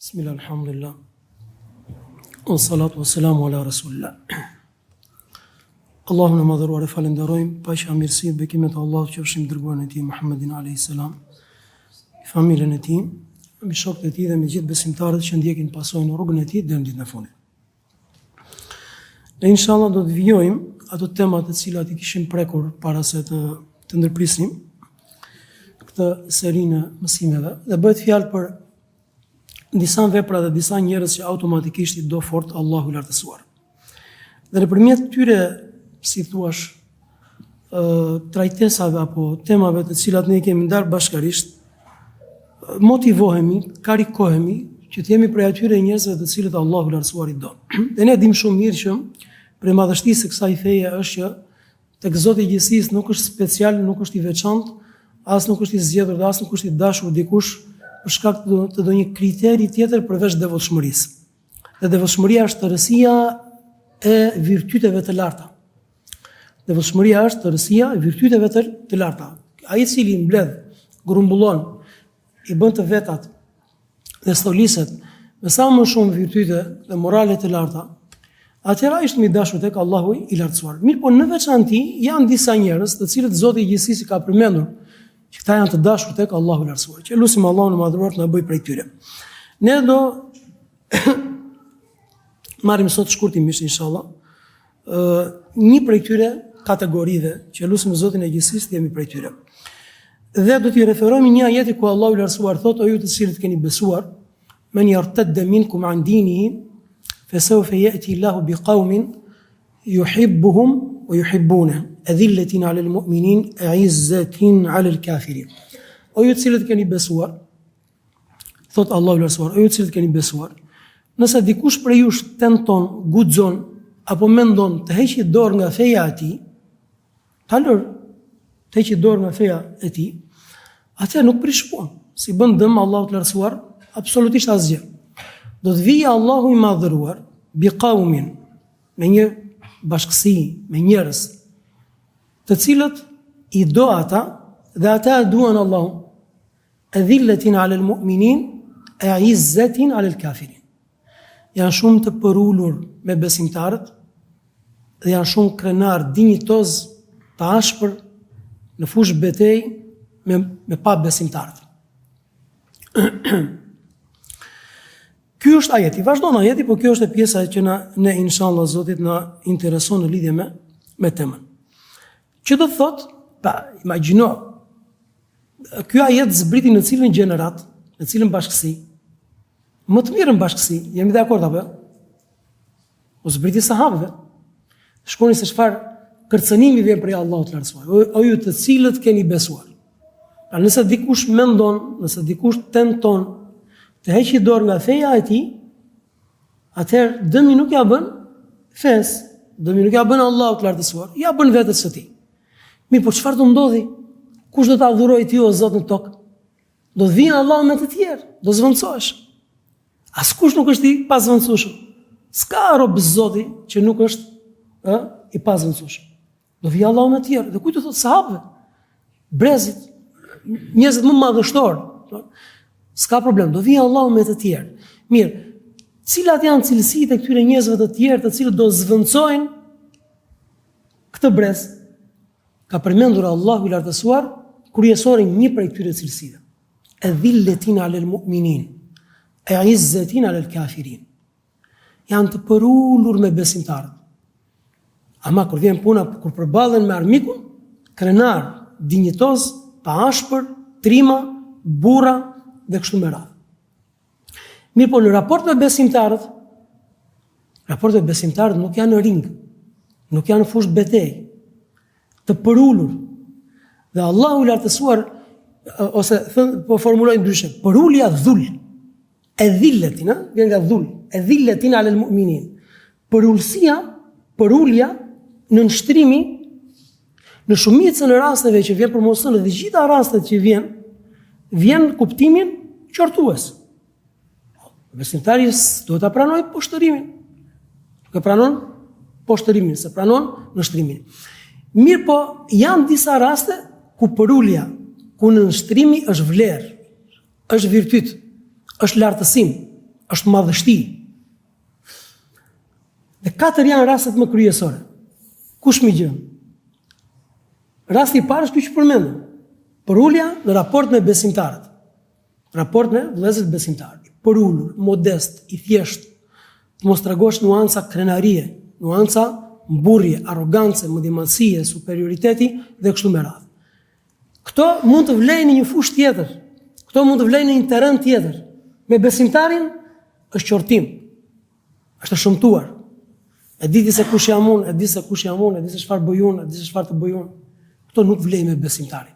Bismillah, alhamdulillah. Salatu wassalamu ala rasulillah. Allahun e madhëruar e falenderojmë, paqja, mirësia, bekimet e Allahut qofshin mbi dërguarin e tij Muhammedin alayhis salam, familjen e tij, mbi shokët e tij dhe mbi gjithë besimtarët që ndjekin pasojnë rrugën e tij deri në ditën e fundit. Ne inshallah do të vijojmë ato tema të cilat i kishim prekur para se të ndërprisnim këtë serinë e mësimeve dhe bëhet fjalë për disa vepra dhe disa njerëz që automatikisht i do fort Allahu i lartësuar. Dhe nëpërmjet këtyre, si thuaç, trajtesave apo temave të cilat ne kemi ndarë bashkërisht, motivohemi, karikohemi që të jemi prej atyre njerëzve të cilët Allahu i lartësuar i do. Dhe ne dimë shumë mirë që prej madhështisë së kësaj feje është që tek Zoti i gjithësisë nuk është special, nuk është i veçantë, as nuk është i zgjedhur dhe as nuk është i dashur dikush për shkak të ndonjë kriteri tjetër përveç devotshmërisë. Dhe devotshmëria është tërësia e virtyteve të larta. Devotshmëria është tërësia e virtyteve të larta. Ai i cili mbledh, grumbullon, i bën të vetat dhe stoliset me sa më shumë virtyte dhe morale të larta, atëra është më i dashur tek Allahu i lartësuar. Mirë, po në veçantë janë disa njerëz të cilët Zoti i gjithësisë ka përmendur që këta janë të dashur tek Allahu i lartësuar. Që lutim Allahun e madhëruar të na bëjë prej tyre. Ne do marrim sot shkurtimisht inshallah një prej këtyre kategorive që lutim Zotin e gjithësisë të jemi prej tyre. Dhe do t'i referojmë një ajeti ku Allahu i lartësuar thotë: "O ju të cilët keni besuar, men yartadda minkum an dinihi, fasawfa ya'ti Allahu biqaumin yuhibbuhum wa yuhibbuna, adhillatin 'ala al-mu'minin, 'izzatin 'ala al-kafirin." O ju të cilët keni besuar, thot Allahu i lartësuar, o ju të cilët keni besuar, nëse dikush prej jush tenton, guxon apo mendon të heqë dorë nga feja e tij, të heqë dorë nga feja e tij, atë nuk prish punë, si bën dëm Allahu i lartësuar, absolutisht asgjë. Do të vijë Allahu i madhëruar bi qaumin, me një bashkësi, me njerëz të cilët i do ata dhe ata e duan Allahun, adhillatin 'ala al-mu'minin, 'izzatin 'ala al-kafirin. Janë shumë të përulur me besimtarët dhe janë shumë krenar, dinjitoz, të ashpër në fushë betejë me pa besimtarët. Ky është ajeti, vazhdon ajeti, por kjo është e pjesa që ne inshallah Zotit na intereson në lidhje me temën. Që do të thotë, imagjino, ky ajet zbriti në cilën gjenerat, në cilën bashkësi, më të mirën bashkësi, jemi dakord apo? O zbriti sahabëve. Shkoni se çfarë kërcënimi vjen prej Allahut të lartësuar. O ju të cilët keni besuar. Pra nëse dikush mendon, nëse dikush tenton të heqë dorë nga feja e tij, atëherë dëmi nuk ja bën fes, dëmi nuk ja bën Allahu të lartësuar, ja bën vetes së tij. Mirë, po çfarë do ndodhi? Kush do ta adhurojë ti o Zot në tokë? Do të vinë Allahu me të tjerë, do zvendësohesh. Askush nuk është i pazvendësueshëm. S'ka rob Zoti që nuk është i pazvendësueshëm. Do vijë Allahu me të tjerë. Dhe kujt do thotë sahabëve? Brezit, njerëzit më madhështor. S'ka problem, do vijë Allahu me të tjerë. Mirë, cilat janë cilësitë e këtyre njerëzve të tjerë të cilët do zvendësojnë këtë brez? Ka përmendur Allahu i lartësuar kryesore një prej këtyre cilësive. Adhillatin 'ala al-mu'minin, 'izzatin 'ala al-kafirin. Janë të përulur me besimtarët. Ama kur vjen puna, kur përballen me armikun, krenar, dinjitoz, pa ashpër, trima, burra dhe kështu me radhë. Mirë, po në raport me besimtarët nuk janë në ring, nuk janë në fushë betejë, të përulur. Dhe Allahu i lartësuar, ose po formulojnë ndryshe, përulja dhul, adhillatin, vjen nga dhul, adhillatin 'ala al-mu'minin. Përulja në nështrimi, në shumicën e rasteve që vjen për mosën dhe gjitha rastet që vjen kuptimin qortues. Besimtari duhet ta pranojë poshtërimin. Nuk e pranon poshtërimin, se pranon nështrimin. Mirë, po janë disa raste ku përulja, ku në nështrimi është vlerë, është virtyt, është lartësim, është madhështi. Dhe 4 janë rastet më kryesore. Kush mi gjën? Rasti I parë është ky që përmendëm. Përulja në raport me besimtarët. Raport me vëllezërit besimtarë. Përulur, modest, I thjesht, të mos tregosh nuanca krenarie, nuanca mburrje, arrogance, mëdhimatësie, superioriteti dhe kështu me radhë. Këto mund të vlejnë në një fushë tjetër. Këto mund të vlejnë në një terren tjetër. Me besimtarin është qortim. Është shëmtuar. E di se kush jam unë, e di se kush jam unë, e di se çfarë bëj unë, e di se çfarë të bëj unë. Këto nuk vlejnë me besimtarin.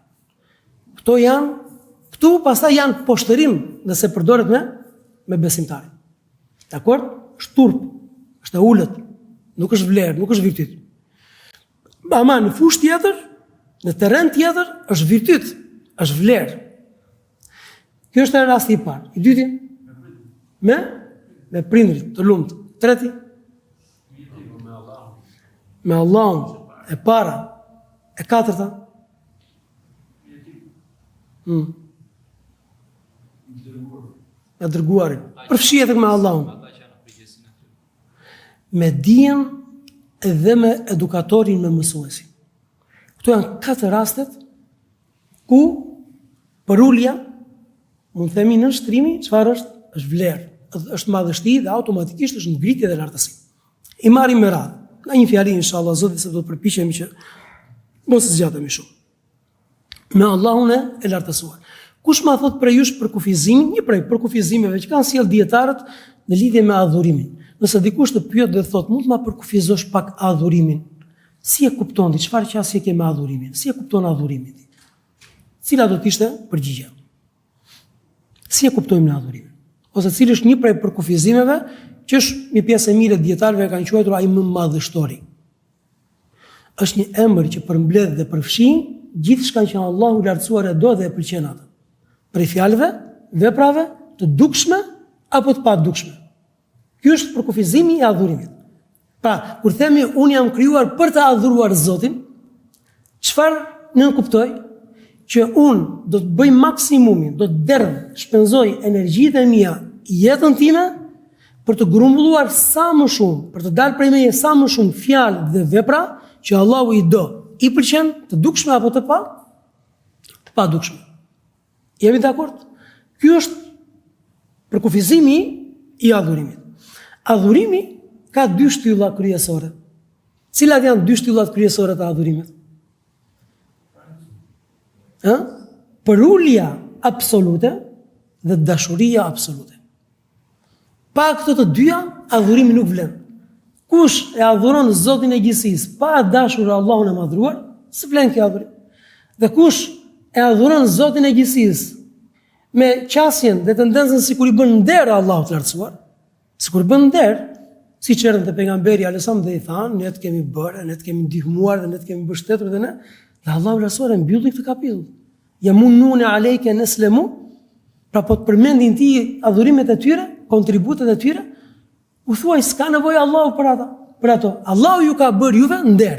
Këtu pastaj janë poshtërim nëse përdoret me besimtarin. Dakor? Është turp, është e ulët, nuk është vlerë, nuk është virtyt. Ama në fushë tjetër, në terren tjetër, është virtyt, është vlerë. Kjo është rasti I parë. I dyti? Me prindrit të lumtë. Treti? Me Allahun. E para. E katërta? E dërguarin. Përfshihet me Allahun. Me dijen dhe me edukatorin me mësuesin. Këto janë 4 rastet ku përulja mund të themi në shtrimi çfarë është vlerë, është madhështi dhe automatikisht është ngritje dhe lartësi. I marrim me radhë. Nga një fjali inshallah Zoti se do të përpiqemi që mos zgjatemi shumë. Me Allahun e lartësuar. Kush ma thot prej jush për kufizimin, një prej për kufizimeve që kanë sjell dietarët në lidhje me adhurimin. Nëse dikush të pyet dhe thot, mund të ma përkufizosh pak adhurimin? Si e kupton ti? Çfarë qasje ke me adhurimin? Si e kupton adhurimin ti? Cila do të ishte përgjigjja? Si e kuptojmë në adhurimin? Ose cili është një prej përkufizimeve që është një pjesë e mirë e dietarëve kanë quajtur ai më madhështori. Është një emër që përmbledh dhe përfshin gjithçka që Allahu I lartësuar e do dhe e pëlqen atë. Prej fjalëve, veprave, të dukshme apo të padukshme. Ky është përkufizimi I adhurimit. Pra, kur themi unë jam krijuar për të adhuruar Zotin, çfarë nën kuptoj? Që unë do të bëj maksimumin, do të derdh, shpenzoj energjitë e mia, jetën time për të grumbulluar sa më shumë, për të dalë prej meje sa më shumë fjalë dhe vepra që Allahu I do, I pëlqen, të dukshme apo të padukshme. Jemi dakord? Ky është përkufizimi I adhurimit. Adhurimi ka 2 shtylla kryesore. Cilat janë 2 shtyllat kryesore të adhurimit? Përulja absolute dhe dashuria absolute. Pa këto të dyja, adhurimi nuk vlen. Kush e adhuron Zotin e gjithësisë pa dashur Allahun e madhruar, s'vlen kjo adhurim. Dhe kush e adhuron Zotin e gjithësisë me qasjen dhe tendencën sikur I bën nder Allahut të lartësuar, sikur bën nder, siç erdhën te pejgamberi alayhissalam dhe I thanë, ne të kemi bërë, ne të kemi ndihmuar dhe ne të kemi mbështetur dhe ne, dhe Allahu i lartësuar e mbylli këtë kapitull. Yamununa alejke neslemu, pra po të përmendin ti adhurimet e tyre, kontributet e tyre, u thuaj s'ka nevojë Allahu për ato. Allahu ju ka bërë juve nder,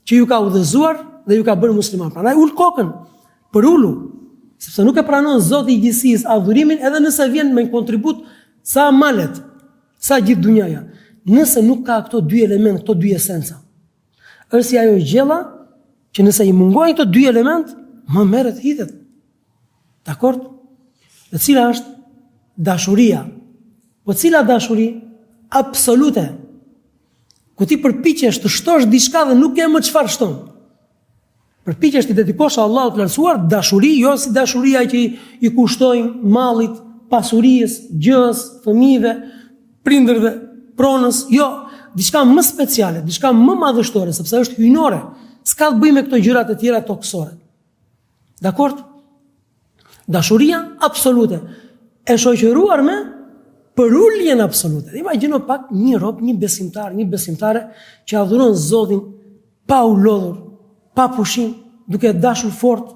që ju ka udhëzuar dhe ju ka bërë musliman. Prandaj ul kokën, për ulu, sepse nuk e pranon Zoti I gjithësisë adhurimin edhe nëse vjen me kontribut sa malet, sa gjithë dunjaja. Nëse nuk ka këto 2 elementë, këto 2 esenca. Është si ajo gjella që nëse I mungojnë këto 2 elementë, më merret hidhet. Dakord? Dhe cila është dashuria? Po cila dashuri? Absolute. Ku ti përpiqesh të shtosh diçka dhe nuk ke më çfarë shton. Përpiqesh të dedikosh Allahut të lartësuar dashuri, jo si dashuria që I kushtojnë mallit, pasurisë, gjës, fëmijëve, prindërve, pronës, jo, diçka më speciale, diçka më madhështore, sepse është hyjnore. S'ka të bëjë me këto gjërat e tjera toksore. Dakord? Dashuria absolute e shoqëruar me përuljen absolute. Imagjino pak një rob, një besimtar, një besimtare që adhuron Zotin pa u lodhur, pa pushim, duke dashur fort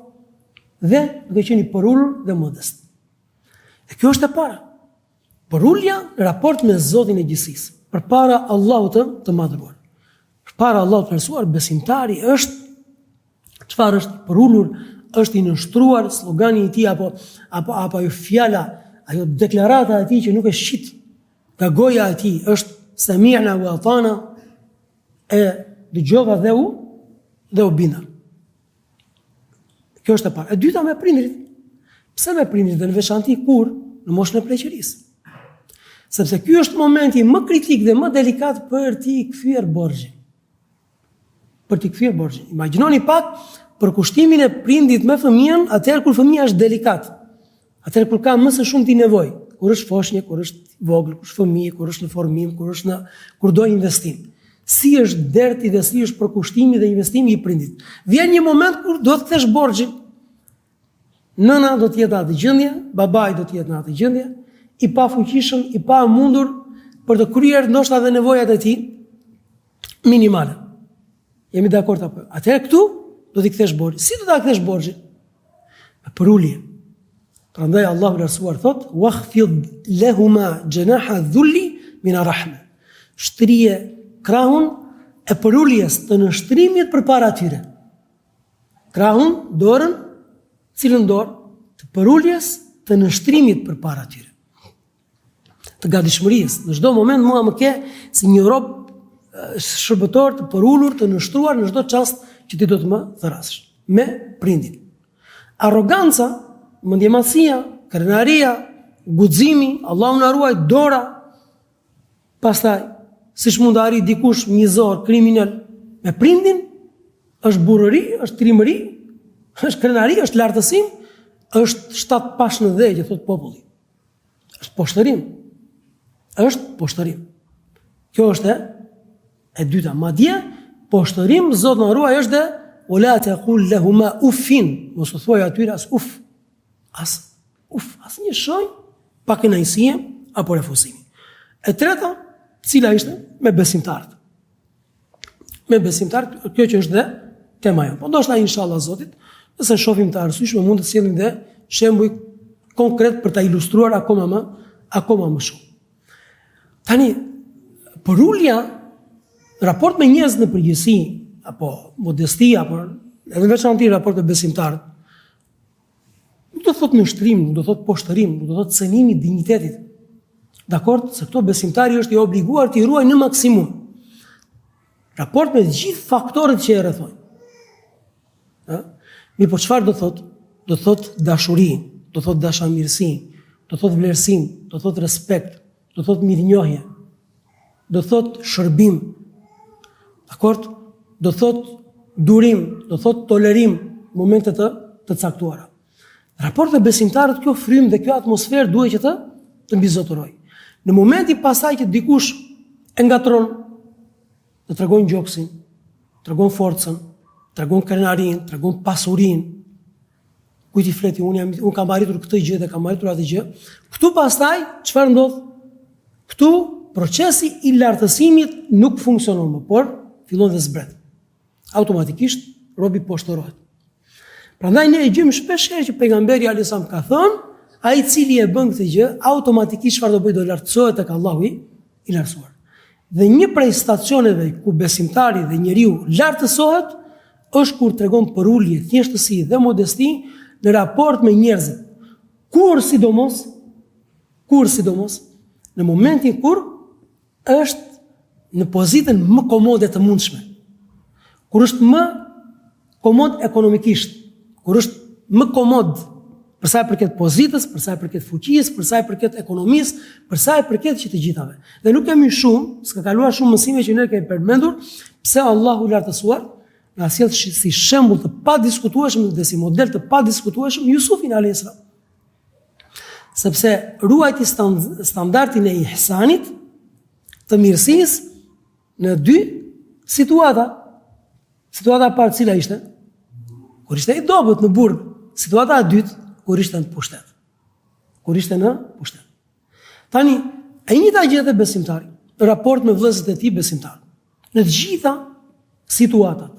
dhe duke qenë I përullur dhe modest. Dhe kjo është e para. Përulja në raport me Zotin e gjithësisë, përpara Allahut të madhruar. Përpara Allahut të lartësuar, besimtari është çfarë është përullur, është I nënshtruar, slogani I tij apo ajo fjala, ajo deklarata e tij që nuk e shqit nga goja e tij është sami'na wa atana, e dëgjova dhe u binda. Kjo është e parë. E dyta me prindrit. Pse me prindrit dhe në veçanti kur në moshën e pleqërisë? Sepse ky është momenti më kritik dhe më delikat për t'i kthyer borxhin. Për t'i kthyer borxhin. Imagjinoni pak për kushtimin e prindit me fëmijën, atëherë kur fëmia është delikat. Atëherë kur ka më së shumti nevojë, kur është foshnjë, kur është vogël, kur është fëmijë, kur është në formim, kur do investim. Si është derti dhe si është përkushtimi dhe investimi i prindit. Vjen një moment kur do të kthesh borxhin. Nëna do të jetë në atë gjendje, babai do të jetë në atë gjendje, i pa fuqishëm, i pa mundur për të kryer ndoshta edhe nevojat e tij minimale. Jemi dakord apo? Atëherë këtu do t'i kthesh borxhin. Si do ta kthesh borxhin? Për ulje. Prandaj Allahu lartësuar thot: "Wakhfid lahuma janaha dhulli min ar-rahma." Shtrije krahun e përuljes të nështrimit përpara tyre. Krahun, dorën, cilën dorë të përuljes të nështrimit përpara tyre. Të gatishmërisë. Në çdo moment mua më ke si një rob shërbëtor të përullur, të nështruar në çdo çast që ti do të më therrasësh. Me prindin. Arroganca, mendjemasia, krenaria, guximi, Allahu na ruaj, dora, pastaj siç mund të arrijë dikush mizor, kriminal me prindin, është burrëri, është trimëri, është krenari, është lartësim, është shtat pash në dhëgjë, thot populli. Është poshtërim. Është poshtërim. Kjo është e dyta. Madje poshtërim, Zoti na ruaj, është dhe wala taqul lahuma uffin, mos u thuaj atyre as uf. As një shenjë pa kënaqësie apo refuzimi. E treta, cila ishte me besimtarët. Me besimtarët, kjo që është dhe tema jonë. Po ndoshta inshallah Zotit, nëse shohim të arsyeshme mund të sjellim dhe shembuj konkret për ta ilustruar akoma më shumë. Tani, përulja, raport me njerëz në përgjithësi, apo modestia, apo edhe veçanërisht raport me besimtarët, nuk do thot nështrim, nuk do thot poshtërim, nuk do thot cënimi i dinjitetit. Dakord, se këto besimtari është i obliguar të i ruaj në maksimum. Raport me gjithë faktorët që e rrethojnë. Mi po çfarë do thot? Do thot dashuri, do thot dashamirësi, do thot vlerësim, do thot respekt, do thot mirënjohje, do thot shërbim. Dakord? Do thot durim, do thot tolerim në momente të caktuara. Raporti me besimtarët, kjo frym dhe kjo atmosferë duhet që të mbizotërojë. Në momenti pasaj që dikush e ngatron, të tregon gjoksin, tregon forcën, tregon krenarin, tregon pasurin, kujt i fleti, unë kam arritur këtë gjë dhe kam arritur atë gjë, këtu pastaj, çfarë ndodh? Këtu procesi i lartësimit nuk funksionon më, por fillon dhe zbret. Automatikisht, robi poshtërohet. Prandaj ne e gjejmë shpesh herë që pejgamberi alayhis ka thënë, ai i cili e bën këtë gjë, automatikisht çfarë do bëj, do lartësohet tek Allahu i lartësuar. Dhe një prej stacioneve ku besimtari dhe njeriu lartësohet është kur tregon përulje, thjeshtësi dhe modesti në raport me njerëzit. Kur sidomos në momentin kur është në pozitën më komode të mundshme. Kur është më komod ekonomikisht, kur është më komod për sa i përket pozitës, për sa i përket fuqisë, për sa i përket ekonomisë, për sa i përket që të gjithave. Dhe nuk kemi shumë, s'ka kaluar shumë mësime që ne kemi përmendur, pse Allahu i lartësuar na sjell si shembull të padiskutueshëm dhe si model të padiskutueshëm Jusufin alayhis salam. Sepse ruajti standardin e ihsanit, të mirësisë në dy situata. Situata e parë cila ishte? Kur ishte i dobët në burg. Situata e dytë kur ishte në pushtet. Tani, e njëjta gjë e besimtarit, në raport me vëllezërit e tij besimtar. Në të gjitha situatat,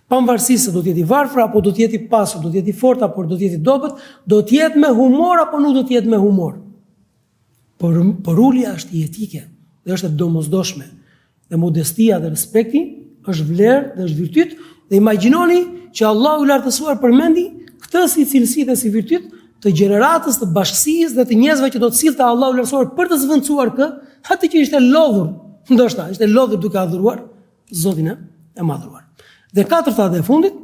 pavarësisht se do të jetë i varfër apo do të jetë i pasur, do të jetë i fortë apo do të jetë i dobët, do të jetë me humor apo nuk do të jetë me humor. Porulja është jetike dhe është e domosdoshme. Dhe modestia dhe respekti është vlerë dhe është virtyt, dhe imagjinoni që Allahu i lartësuar përmendi këtë si cilësi dhe si virtyt të gjeneratës, të bashkësisë dhe të njerëzve që do të sillte Allahu lartësuar për të zvendësuar atë që ishte lodhur, ndoshta ishte lodhur duke adhuruar Zotin e madhruar. Dhe katërta dhe e fundit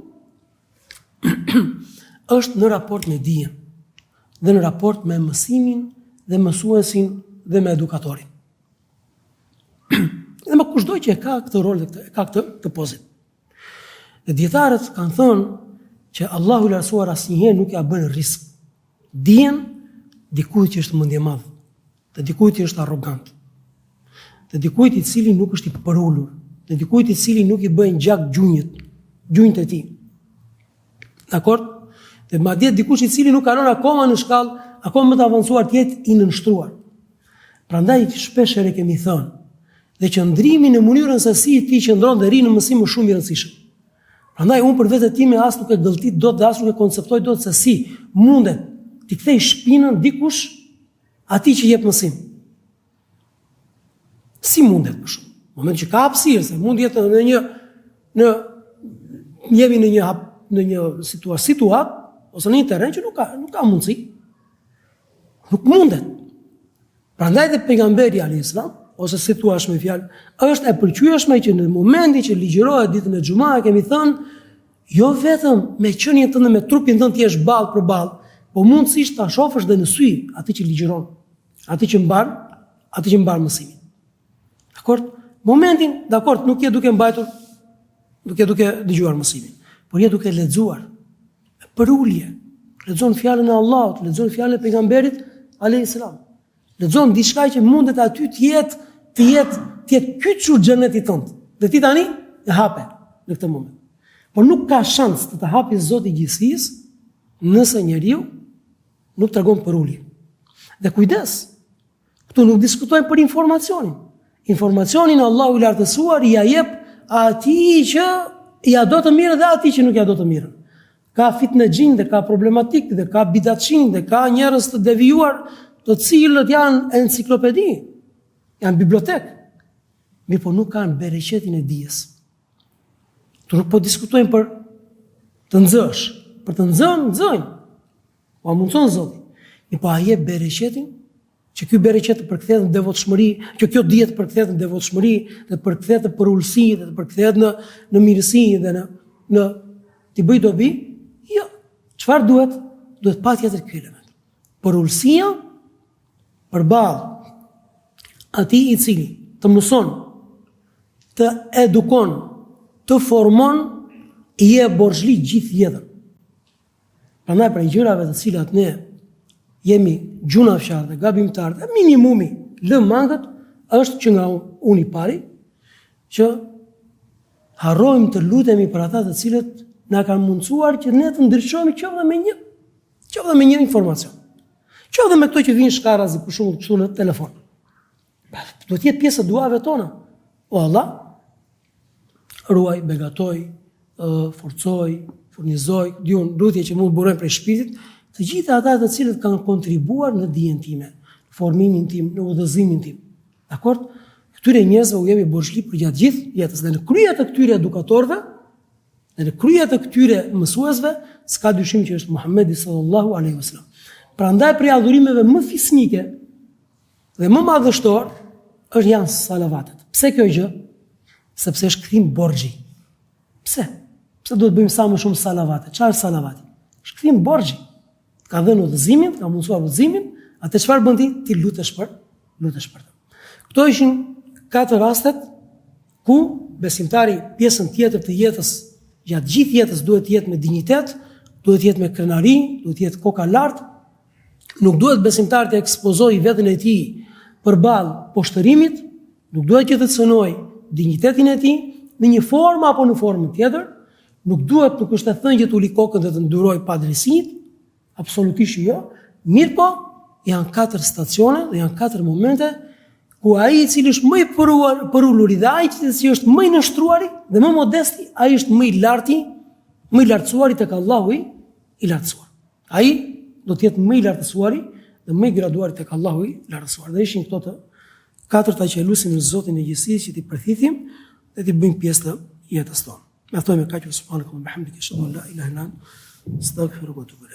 është në raport me dijen dhe në raport me mësimin dhe mësuesin dhe me edukatorin. Dhe me kushdoj që e ka këtë rol dhe e ka këtë pozit. Dhe dietarët kanë thënë që Allahu i lartësuar asnjëherë nuk ja bën risk dijen dikujt që është mendje madh, dhe dikujt që është arrogant, dhe dikujt i cili nuk është i përulur, dhe dikujt i cili nuk i bëjnë gjak gjunjët e tij. Dakor? Dhe madje dikush i cili nuk kalon akoma në shkallë akoma më të avancuar të jetë i nënshtruar. Prandaj shpesh herë kemi thënë, dhe qëndrimi në mënyrën se si ti qëndron dhe ri në mësim është shumë i rëndësishëm. Prandaj unë për vetë time as nuk e gëlltit dot dhe as nuk e konceptoj dot se si mundet ti kthej shpinën dikush atij që jep mësim. Si mundet më shumë? Në moment që ka hapësirë, se mund jetë jemi në një situatë ose në një terren që nuk ka mundësi. Nuk mundet. Prandaj dhe pejgamberi alayhis salam, ose si thua me fjalë, është e pëlqyeshme që në momentin që ligjërohet ditën e xumahit kemi thënë, jo vetëm me qenien tënde me trupin tënd ti je ballë për ballë, po mundësisht ta shohësh dhe në sy atë që ligjëron, atë që mbar mësimin. Dakor? Momentin, dakor, nuk je duke mbajtur, nuk je duke dëgjuar mësimin, por je duke lexuar. Për ulje, lexon fjalën e Allahut, lexon fjalën e pejgamberit alayhis salam. Lexon diçka që mundet aty të jetë kyçur xhenetit tënd. Dhe ti tani e hape në këtë moment. Por nuk ka shans të të hapi Zoti i gjithësisë nëse njeriu nuk tregon për ulje. Dhe kujdes, këtu nuk diskutojmë për informacionin. Informacionin Allahu i lartësuar i ja jep atij që ja do të mirë dhe atij që nuk ja do të mirë. Ka fitnexhin dhe ka problematik dhe ka bidatçin dhe ka njerëz të devijuar të cilët janë enciklopedi, janë bibliotek, mirë po nuk kanë bereqetin e dijes. Tu nuk po diskutojmë për të nxësh, për të nxënjë, po mundson Zoti. Mirë po a jep bereqetin, që ky bereqet të përkthehet në devotshmëri, që kjo dije të përkthehet në devotshmëri, dhe të përkthehet në përulësi, dhe të përkthehet në mirësi dhe në t'i bëj dobi? Jo. Çfarë duhet? Duhet patjetër ky element. Përulësia përballë atij i cili të mëson, të edukon, të formon, i je borxhli gjithë jetën. Prandaj për gjërave të cilat ne jemi gjunafshar dhe gabimtar dhe minimumi lëm mangët është që nga unë i pari që harrojmë të lutemi për ata të cilët na kanë mundsuar që ne të ndryshojmë qoftë me një informacion. Qoftë me këto që vinë shkarazi për shembull këtu në telefon. Do të jetë pjesë e duave tona. O Allah, ruaj, begatoj, forcoj, furnizoj, diun lutje që mund burojnë prej shpirtit, të gjitha ata të cilët kanë kontribuar në dijen time, në formimin tim, në udhëzimin tim. Dakor? Këtyre njerëzve u jemi borxhli për gjatë gjithë jetës dhe në krye të këtyre edukatorëve, dhe në krye të këtyre mësuesve, s'ka dyshim që është Muhamedi sallallahu alaihi wasallam. Prandaj prej adhurimeve më fisnike dhe më madhështor janë salavatet. Pse kjo gjë? Sepse është kthim borxhi. Pse? Pse duhet bëjmë sa më shumë salavate? Çfarë është salavati? Është kthim borxhi. Ka dhënë udhëzimin, ka mundsuar udhëzimin, atë çfarë bën ti? Ti lutesh për të. Këto ishin 4 rastet ku besimtari pjesën tjetër të jetës, gjatë gjithë jetës duhet të jetë me dinjitet, duhet të jetë me krenari, duhet të jetë koka lart, nuk duhet besimtari të ekspozojë veten e tij përballë poshtërimit, nuk duhet që të cënojë dinjitetin e tij në një formë apo në formën tjetër, nuk është e thënë që të uli kokën dhe të ndyrojë padrejësinë, absolutisht jo, mirë po, janë 4 stacione dhe janë 4 momente ku ai i cili është më i përulur dhe ai që është më i nështruari dhe më modesti, ai është më i lartësuari tek Allahu i lartësuar. Ai do të jetë më i lartësuari dhe më i graduari tek Allahu i lartësuar. Dhe ishin këto të 4 që lutim në Zotin e gjithësisë që t'i përthithim dhe t'i bëjmë pjesë të jetës tonë. Me thojmë kaq subhanallahu wa bihamdihi ashhadu an la ilaha illa anta astaghfiruka wa atubu ilayk.